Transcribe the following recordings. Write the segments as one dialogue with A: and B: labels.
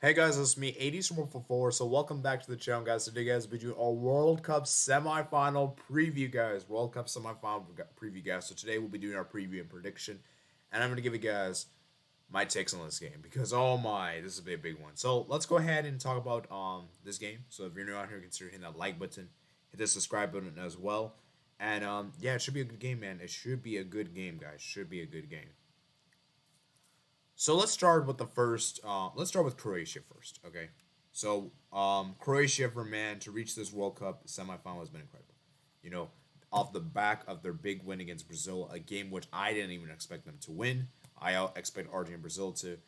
A: Hey guys, it's me, 80s from 4. So welcome back to the channel, guys. Today, guys, we're doing a World Cup semifinal preview, guys. World Cup semifinal preview, guys. So today we'll be doing our preview and prediction, and I'm gonna give you guys my takes on this game because oh my, this is a big one. So let's go ahead and talk about this game. So if you're new out here, consider hitting that like button, hit the subscribe button as well, and yeah, it should be a good game, man. It should be a good game, guys. Should be a good game. So let's start with the first. Let's start with Croatia first. Okay. So Croatia for man to reach this World Cup semifinal has been incredible. You know, off the back of their big win against Brazil, a game which I didn't even expect them to win. I expect Argentina and Brazil to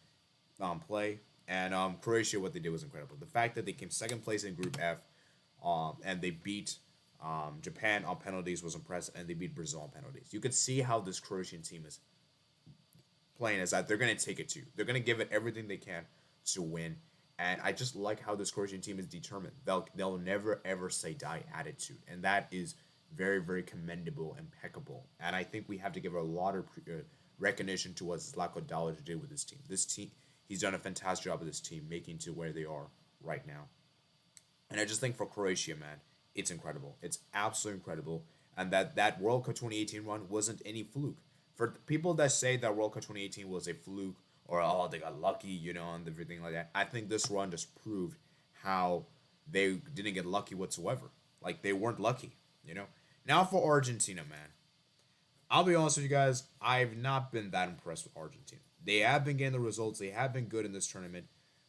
A: play, and Croatia what they did was incredible. The fact that they came second place in Group F, and they beat Japan on penalties was impressive, and they beat Brazil on penalties. You could see how this Croatian team is playing is that they're going to take it to you. They're going to give it everything they can to win. And I just like how this Croatian team is determined. They'll never ever say die attitude, and that is very very commendable, impeccable. And I think we have to give a lot of recognition to what Zlatko Dalic did with this team. This team, he's done a fantastic job with this team, making to where they are right now. And I just think for Croatia, man, it's incredible. It's absolutely incredible. And that World Cup 2018 run wasn't any fluke. For people that say that World Cup 2018 was a fluke or oh they got lucky, and everything like that, I think this run just proved how they didn't get lucky whatsoever. Like they weren't lucky. Now for Argentina, man. I'll be honest with you guys, I've not been that impressed with Argentina. They have been getting the results, they have been good in this tournament.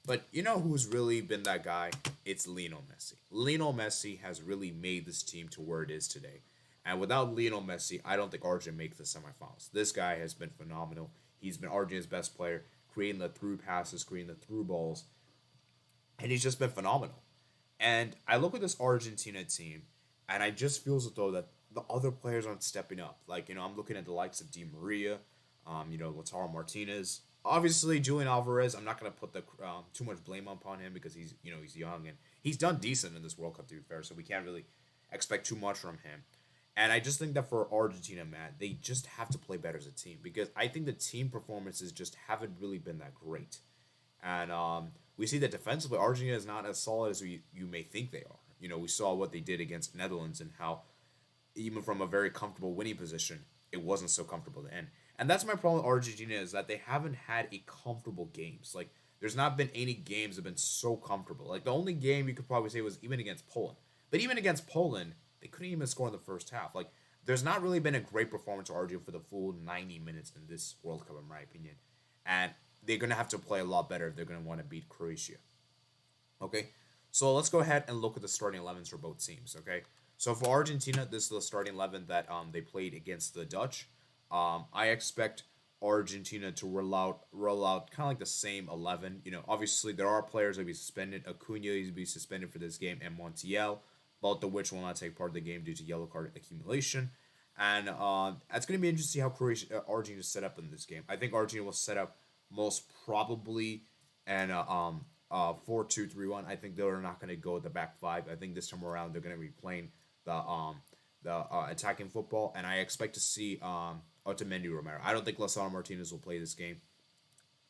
A: But you know who's really been that guy? It's Lionel Messi. Lionel Messi has really made this team to where it is today. And without Lionel Messi, I don't think Argentina makes the semifinals. This guy has been phenomenal. He's been Argentina's best player, creating the through passes, creating the through balls, and he's just been phenomenal. And I look at this Argentina team, and I just feel as though that the other players aren't stepping up. Like I'm looking at the likes of Di Maria, Lautaro Martinez. Obviously, Julian Alvarez. I'm not gonna put the too much blame upon him because he's young and he's done decent in this World Cup to be fair. So we can't really expect too much from him. And I just think that for Argentina, Matt, they just have to play better as a team because I think the team performances just haven't really been that great. And we see that defensively, Argentina is not as solid as you may think they are. We saw what they did against Netherlands and how even from a very comfortable winning position, it wasn't so comfortable to end. And that's my problem with Argentina is that they haven't had a comfortable games. Like there's not been any games that have been so comfortable. Like the only game you could probably say was even against Poland. But even against Poland, they couldn't even score in the first half. Like there's not really been a great performance of Argentina for the full 90 minutes in this World Cup, in my opinion. And they're gonna have to play a lot better if they're gonna want to beat Croatia. Okay, so let's go ahead and look at the starting 11s for both teams. Okay, so for Argentina, this is the starting 11 that they played against the Dutch. I expect Argentina to roll out kind of like the same 11. Obviously there are players that will be suspended. Acuna is to be suspended for this game, and Montiel, both of which will not take part of the game due to yellow card accumulation. And it's going to be interesting to see how Argentina is set up in this game. I think Argentina will set up most probably and 4-2-3-1. I think they're not going to go with the back five. I think this time around they're going to be playing the attacking football, and I expect to see Otamendi Romero. I don't think Lautaro Martinez will play this game,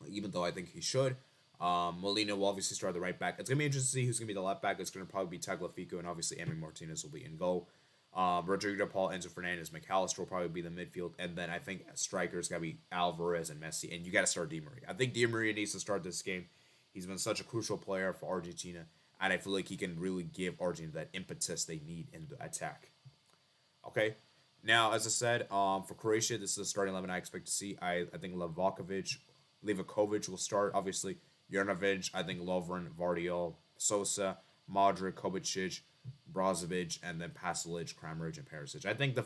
A: even though I think he should. Molina will obviously start the right back. It's gonna be interesting to see who's gonna be the left back. It's gonna probably be Tagliafico, and obviously Emi Martinez will be in goal. Rodrigo Paul, Enzo Fernandez, McAllister will probably be the midfield, and then I think strikers gotta be Alvarez and Messi, and you gotta start Di Maria. I think Di Maria needs to start this game. He's been such a crucial player for Argentina, and I feel like he can really give Argentina that impetus they need in the attack. Okay. Now, as I said, for Croatia, this is the starting 11 I expect to see. I think Livakovic will start. Obviously, Jurnovic, I think Lovren, Vardiol, Sosa, Modric, Kovacic, Brozovic, and then Pasalic, Kramaric, and Perisic. I think the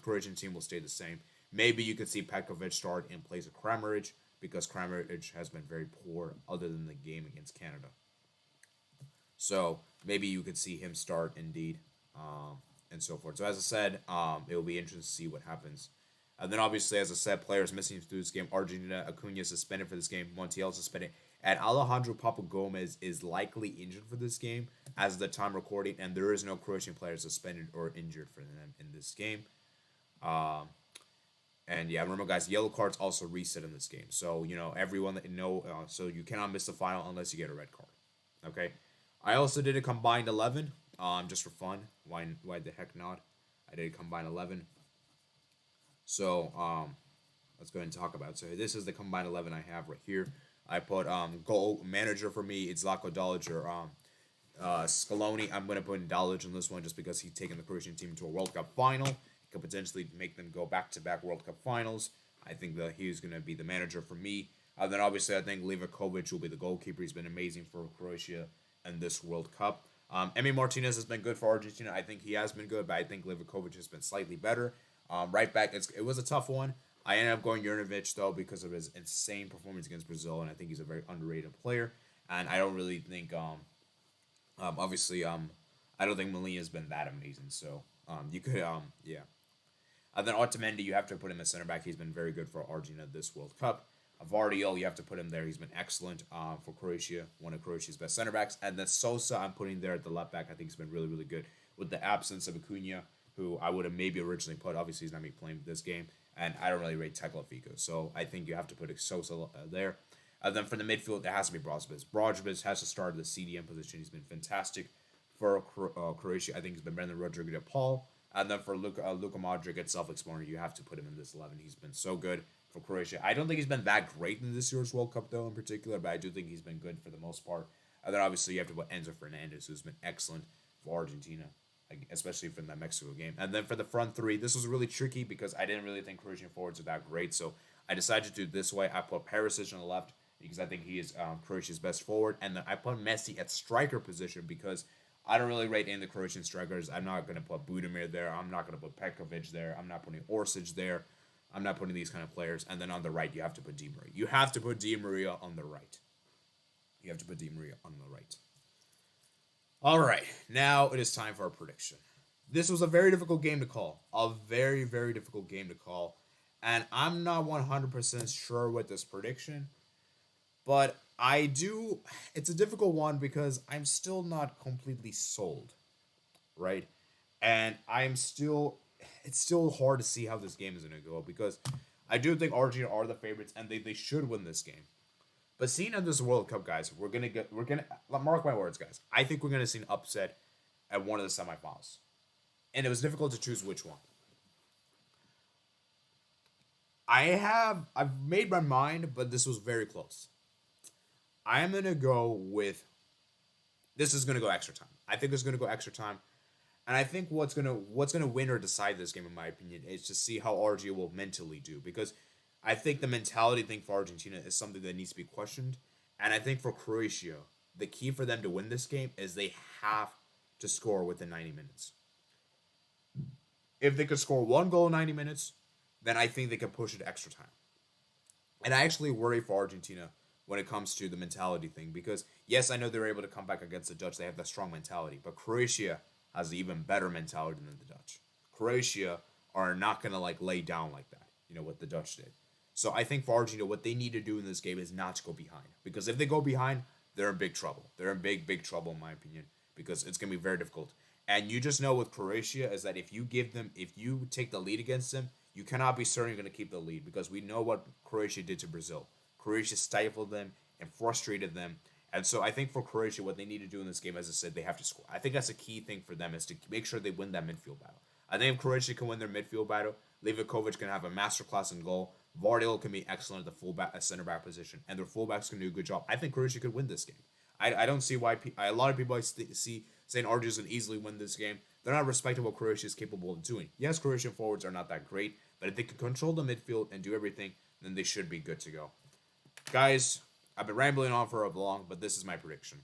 A: Croatian team will stay the same. Maybe you could see Petkovic start in place of Kramaric because Kramaric has been very poor other than the game against Canada. So maybe you could see him start indeed, and so forth. So as I said, it will be interesting to see what happens. And then obviously, as I said, players missing through this game. Argentina, Acuna suspended for this game. Montiel suspended. And Alejandro Papagomez is likely injured for this game as of the time recording. And there is no Croatian player suspended or injured for them in this game. Um, And yeah, remember, guys, yellow cards also reset in this game. So everyone that so you cannot miss the final unless you get a red card. Okay. I also did a combined 11, just for fun. Why the heck not? I did a combined 11. So let's go ahead and talk about it. So this is the combined 11 I have right here. I put goal manager for me. It's Zlatko Dalic or Scaloni. I'm gonna put in Dalic on this one just because he's taken the Croatian team to a World Cup final. He could potentially make them go back-to-back World Cup finals. I think that he's gonna be the manager for me. Then obviously I think Livakovic will be the goalkeeper. He's been amazing for Croatia in this World Cup. Emi Martinez has been good for Argentina. I think he has been good, but I think Livakovic has been slightly better. Right back, it was a tough one. I ended up going Jurnovic, though, because of his insane performance against Brazil, and I think he's a very underrated player. And I don't really think, obviously, I don't think Molina's been that amazing. So, you could, yeah. And then Otamendi, you have to put him as center back. He's been very good for Argentina this World Cup. Vardiol, you have to put him there. He's been excellent for Croatia, one of Croatia's best center backs. And then Sosa, I'm putting there at the left back. I think he's been really, really good with the absence of Acuna, who I would have maybe originally put. Obviously, he's not going to be playing this game. And I don't really rate Tagliafico. So I think you have to put Sosa there. And then for the midfield, it has to be Brozovic. Brozovic has to start at the CDM position. He's been fantastic for Croatia. I think he's been better than Rodrigo de Paul. And then for Luka Modric, it's self-explanatory. You have to put him in this 11. He's been so good for Croatia. I don't think he's been that great in this year's World Cup, though, in particular. But I do think he's been good for the most part. And then obviously you have to put Enzo Fernandez, who's been excellent for Argentina, especially from that Mexico game. And then for the front three, this was really tricky because I didn't really think Croatian forwards are that great. So I decided to do it this way. I put Perisic on the left because I think he is Croatia's best forward. And then I put Messi at striker position because I don't really rate any of the Croatian strikers. I'm not going to put Budimir there. I'm not going to put Pekovic there. I'm not putting Orsic there. I'm not putting these kind of players. And then on the right, you have to put Di Maria. You have to put Di Maria on the right. You have to put Di Maria on the right. All right, now it is time for our prediction. This was a very difficult game to call. A very, very difficult game to call. And I'm not 100% sure with this prediction. But it's a difficult one because I'm still not completely sold. Right? And it's still hard to see how this game is going to go because I do think Argentina are the favorites and they should win this game. But seeing in this World Cup, guys, we're gonna mark my words, guys. I think we're gonna see an upset at one of the semifinals, and it was difficult to choose which one. I've made my mind, but this was very close. I am gonna go with. This is gonna go extra time. I think it's gonna go extra time, and I think what's gonna win or decide this game, in my opinion, is to see how Argentina will mentally do because. I think the mentality thing for Argentina is something that needs to be questioned. And I think for Croatia, the key for them to win this game is they have to score within 90 minutes. If they could score one goal in 90 minutes, then I think they could push it to extra time. And I actually worry for Argentina when it comes to the mentality thing because, yes, I know they're able to come back against the Dutch. They have that strong mentality. But Croatia has an even better mentality than the Dutch. Croatia are not going to lay down like that, what the Dutch did. So I think for Argentina, what they need to do in this game is not to go behind. Because if they go behind, they're in big trouble. They're in big, big trouble, in my opinion. Because it's going to be very difficult. And you just know with Croatia is that if you take the lead against them, you cannot be certain you're going to keep the lead. Because we know what Croatia did to Brazil. Croatia stifled them and frustrated them. And so I think for Croatia, what they need to do in this game, as I said, they have to score. I think that's a key thing for them is to make sure they win that midfield battle. I think if Croatia can win their midfield battle, Livakovic can have a masterclass in goal. Vardiol can be excellent at the fullback, center back position, and their fullbacks can do a good job. I think Croatia could win this game. I don't see why a lot of people I see saying Argentina can easily win this game. They're not respecting what Croatia is capable of doing. Yes, Croatian forwards are not that great, but if they can control the midfield and do everything, then they should be good to go. Guys, I've been rambling on for a long, but this is my prediction.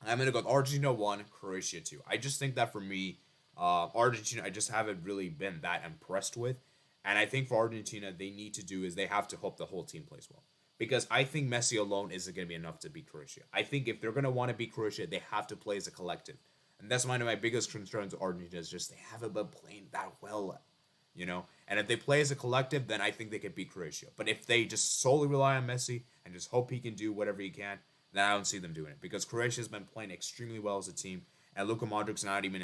A: I'm going to go with Argentina 1, Croatia 2. I just think that for me, Argentina, I just haven't really been that impressed with. And I think for Argentina, they have to hope the whole team plays well. Because I think Messi alone isn't going to be enough to beat Croatia. I think if they're going to want to beat Croatia, they have to play as a collective. And that's one of my biggest concerns with Argentina is just they haven't been playing that well, And if they play as a collective, then I think they could beat Croatia. But if they just solely rely on Messi and just hope he can do whatever he can, then I don't see them doing it. Because Croatia's been playing extremely well as a team. And Luka Modric's not even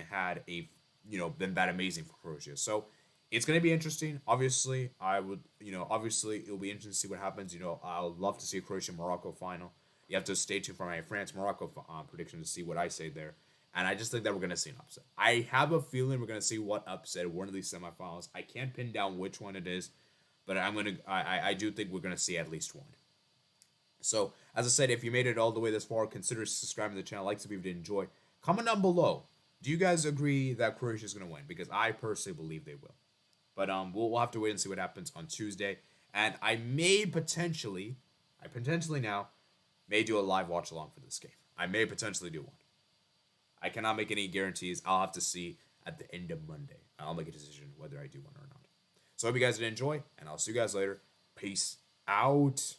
A: been that amazing for Croatia. So It's gonna be interesting. Obviously, obviously it'll be interesting to see what happens. I'll love to see a Croatia Morocco final. You have to stay tuned for my France Morocco prediction to see what I say there. And I just think that we're gonna see an upset. I have a feeling we're gonna see what upset one of these semifinals. I can't pin down which one it is, but I do think we're gonna see at least one. So, as I said, if you made it all the way this far, consider subscribing to the channel. Like to be able to enjoy. Comment down below. Do you guys agree that Croatia is going to win? Because I personally believe they will. But we'll have to wait and see what happens on Tuesday. And I potentially now may do a live watch along for this game. I may potentially do one. I cannot make any guarantees. I'll have to see at the end of Monday. I'll make a decision whether I do one or not. So I hope you guys did enjoy, and I'll see you guys later. Peace out.